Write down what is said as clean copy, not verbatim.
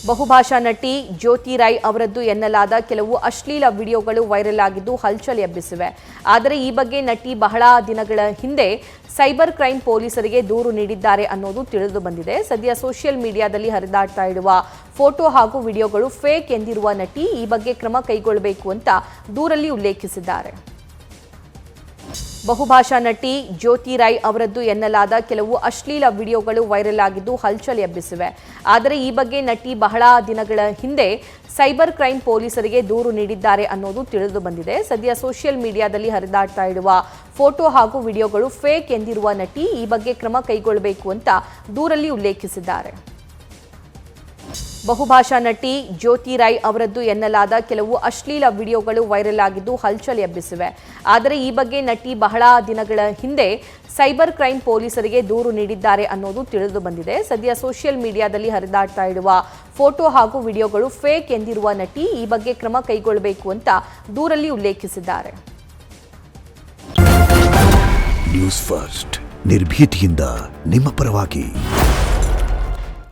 ಬಹುಭಾಷಾ ನಟಿ ಜ್ಯೋತಿ ರೈ ಅವರದ್ದು ಎನ್ನಲಾದ ಕೆಲವು ಅಶ್ಲೀಲ ವಿಡಿಯೋಗಳು ವೈರಲ್ ಆಗಿದ್ದು ಹಲ್ಚಲ್ ಎಬ್ಬಿಸಿವೆ. ಆದರೆ ಈ ಬಗ್ಗೆ ನಟಿ ಬಹಳ ದಿನಗಳ ಹಿಂದೆ ಸೈಬರ್ ಕ್ರೈಂ ಪೊಲೀಸರಿಗೆ ದೂರು ನೀಡಿದ್ದಾರೆ ಅನ್ನೋದು ತಿಳಿದು ಬಂದಿದೆ. ಸದ್ಯ ಸೋಷಿಯಲ್ ಮೀಡಿಯಾದಲ್ಲಿ ಹರಿದಾಡ್ತಾ ಇರುವ ಫೋಟೋ ಹಾಗೂ ವಿಡಿಯೋಗಳು ಫೇಕ್ ಎಂದಿರುವ ನಟಿ ಈ ಬಗ್ಗೆ ಕ್ರಮ ಕೈಗೊಳ್ಳಬೇಕು ಅಂತ ದೂರಲ್ಲಿ ಉಲ್ಲೇಖಿಸಿದ್ದಾರೆ. ಬಹುಭಾಷಾ ನಟಿ ಜ್ಯೋತಿ ರೈ ಅವರದ್ದು ಎನ್ನಲಾದ ಕೆಲವು ಅಶ್ಲೀಲ ವಿಡಿಯೋಗಳು ವೈರಲ್ ಆಗಿದ್ದು ಹಲ್ಚಲ್ ಎಬ್ಬಿಸಿವೆ. ಆದರೆ ಈ ಬಗ್ಗೆ ನಟಿ ಬಹಳ ದಿನಗಳ ಹಿಂದೆ ಸೈಬರ್ ಕ್ರೈಂ ಪೊಲೀಸರಿಗೆ ದೂರು ನೀಡಿದ್ದಾರೆ ಅನ್ನೋದು ತಿಳಿದು ಬಂದಿದೆ. ಸದ್ಯ ಸೋಷಿಯಲ್ ಮೀಡಿಯಾದಲ್ಲಿ ಹರಿದಾಡ್ತಾ ಇರುವ ಫೋಟೋ ಹಾಗೂ ವಿಡಿಯೋಗಳು ಫೇಕ್ ಎಂದಿರುವ ನಟಿ ಈ ಬಗ್ಗೆ ಕ್ರಮ ಕೈಗೊಳ್ಳಬೇಕು ಅಂತ ದೂರಲ್ಲಿ ಉಲ್ಲೇಖಿಸಿದ್ದಾರೆ. ಬಹುಭಾಷಾ ನಟಿ ಜ್ಯೋತಿ ರೈ ಅವರದ್ದು ಎನ್ನಲಾದ ಕೆಲವು ಅಶ್ಲೀಲ ವಿಡಿಯೋಗಳು ವೈರಲ್ ಆಗಿದ್ದು ಹಲ್ಚಲ್ ಎಬ್ಬಿಸಿವೆ. ಆದರೆ ಈ ಬಗ್ಗೆ ನಟಿ ಬಹಳ ದಿನಗಳ ಹಿಂದೆ ಸೈಬರ್ ಕ್ರೈಂ ಪೊಲೀಸರಿಗೆ ದೂರು ನೀಡಿದ್ದಾರೆ ಅನ್ನೋದು ತಿಳಿದು ಬಂದಿದೆ. ಸದ್ಯ ಸೋಷಿಯಲ್ ಮೀಡಿಯಾದಲ್ಲಿ ಹರಿದಾಡ್ತಾ ಇರುವ ಫೋಟೋ ಹಾಗೂ ವಿಡಿಯೋಗಳು ಫೇಕ್ ಎಂದಿರುವ ನಟಿ ಈ ಬಗ್ಗೆ ಕ್ರಮ ಕೈಗೊಳ್ಳಬೇಕು ಅಂತ ದೂರಲ್ಲಿ ಉಲ್ಲೇಖಿಸಿದ್ದಾರೆ. ನ್ಯೂಸ್ ಫಸ್ಟ್ ನಿರ್ಭೀತಿಯಿಂದ ನಿಮ್ಮ ಪರವಾಗಿ.